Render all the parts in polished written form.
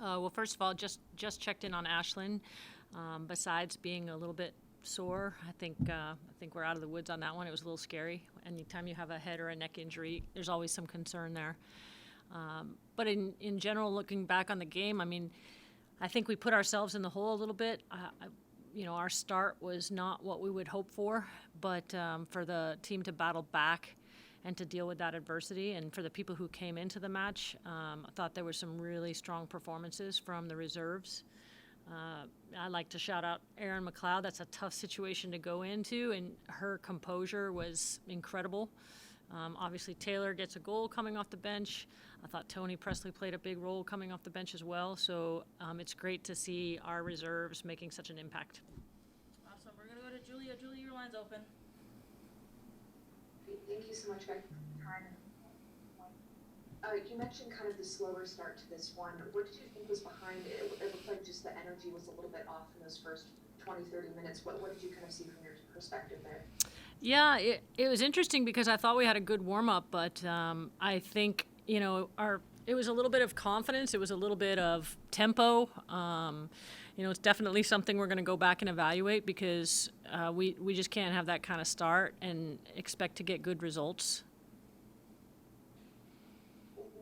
Well, first of all, just checked in on Ashlyn. Besides being a little bit sore, I think we're out of the woods on that one. It was a little scary. Anytime you have a head or a neck injury, there's always some concern there. But in general, looking back on the game, I mean, I think we put ourselves in the hole a little bit. Our start was not what we would hope for, but for the team to battle back and to deal with that adversity, and for the people who came into the match, I thought there were some really strong performances from the reserves. I'd like to shout out Erin McLeod. That's a tough situation to go into, and her composure was incredible. Obviously, Taylor gets a goal coming off the bench. I thought Tony Presley played a big role coming off the bench as well. So it's great to see our reserves making such an impact. Awesome. We're going to go to Julia. Julia, your line's open. Thank you so much, Becky. You mentioned kind of the slower start to this one. What did you think was behind it? It looked like just the energy was a little bit off in those first 20, 30 minutes. What did you kind of see from your perspective there? Yeah, it was interesting because I thought we had a good warm-up, but I think, it was a little bit of confidence. It was a little bit of tempo. It's definitely something we're going to go back and evaluate because we just can't have that kind of start and expect to get good results.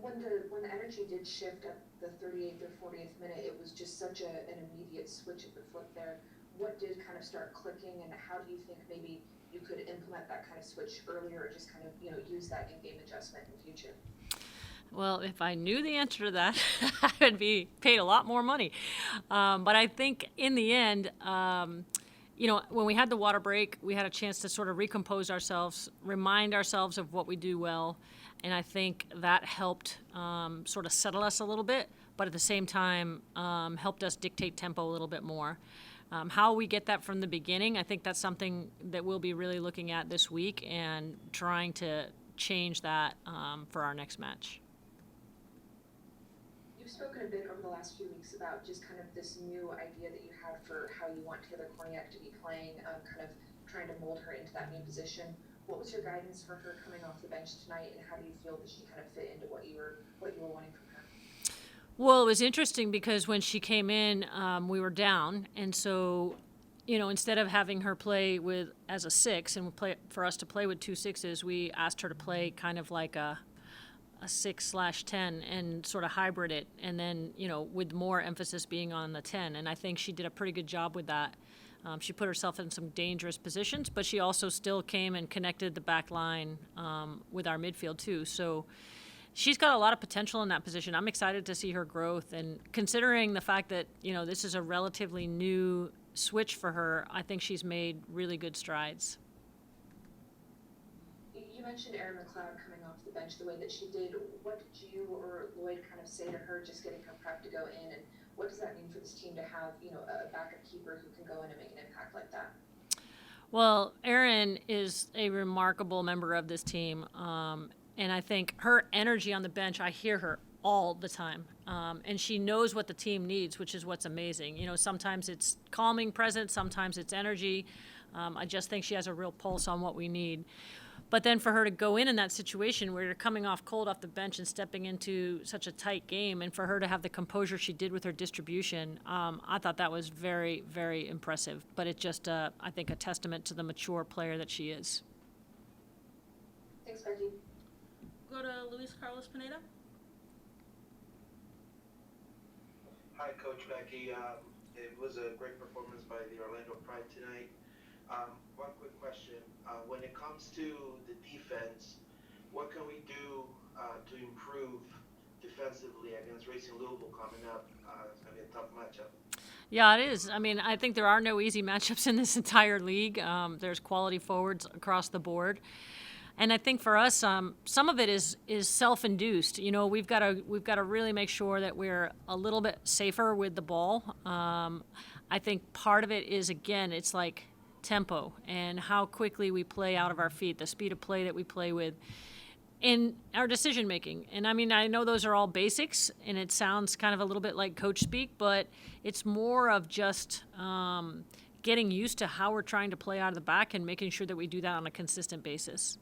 When the energy did shift at the 38th or 40th minute, it was just such an immediate switch at the foot there. What did kind of start clicking, and how do you think maybe you could implement that kind of switch earlier, or just kind of use that in-game adjustment in the future? Well, if I knew the answer to that, I would be paid a lot more money. But I think in the end, when we had the water break, we had a chance to sort of recompose ourselves, remind ourselves of what we do well. And I think that helped sort of settle us a little bit, but at the same time helped us dictate tempo a little bit more. How we get that from the beginning, I think that's something that we'll be really looking at this week and trying to change that for our next match. You've spoken a bit over the last few weeks about just kind of this new idea that you have for how you want Taylor Korniak to be playing, kind of trying to mold her into that new position. What was your guidance for her coming off the bench tonight, and how do you feel that she kind of fit into what you were wanting from her? Well, it was interesting because when she came in, we were down, and so, instead of having her play as a 6 and for us to play with 2 6s, we asked her to play kind of like a 6/10 and sort of hybrid it, and then with more emphasis being on the 10. And I think she did a pretty good job with that. She put herself in some dangerous positions, but she also still came and connected the back line with our midfield too. So she's got a lot of potential in that position. I'm excited to see her growth, and considering the fact that this is a relatively new switch for her, I think she's made really good strides. You mentioned Erin McLeod coming off the bench the way that she did. What did you or Lloyd kind of say to her just getting her prep to go in, and what does that mean for this team to have a backup keeper who can go in and make an impact like that? Well, Erin is a remarkable member of this team, and I think her energy on the bench, I hear her all the time, and she knows what the team needs, which is what's amazing. Sometimes it's calming presence, sometimes it's energy. I just think she has a real pulse on what we need. But then for her to go in that situation where you're coming off cold off the bench and stepping into such a tight game, and for her to have the composure she did with her distribution, I thought that was very, very impressive. But it just, I think, a testament to the mature player that she is. Thanks, Becky. Go to Luis Carlos Pineda. Hi, Coach Becky. It was a great performance by the Orlando Pride tonight. One quick question. When it comes to the defense, what can we do to improve defensively against Racing Louisville coming up? It's going to be a tough matchup. Yeah, it is. I mean, I think there are no easy matchups in this entire league. There's quality forwards across the board. And I think for us, some of it is self-induced. We've got to really make sure that we're a little bit safer with the ball. I think part of it is, again, it's like tempo and how quickly we play out of our feet, the speed of play that we play with, in our decision making. And I mean, I know those are all basics, and it sounds kind of a little bit like coach speak, but it's more of just getting used to how we're trying to play out of the back and making sure that we do that on a consistent basis.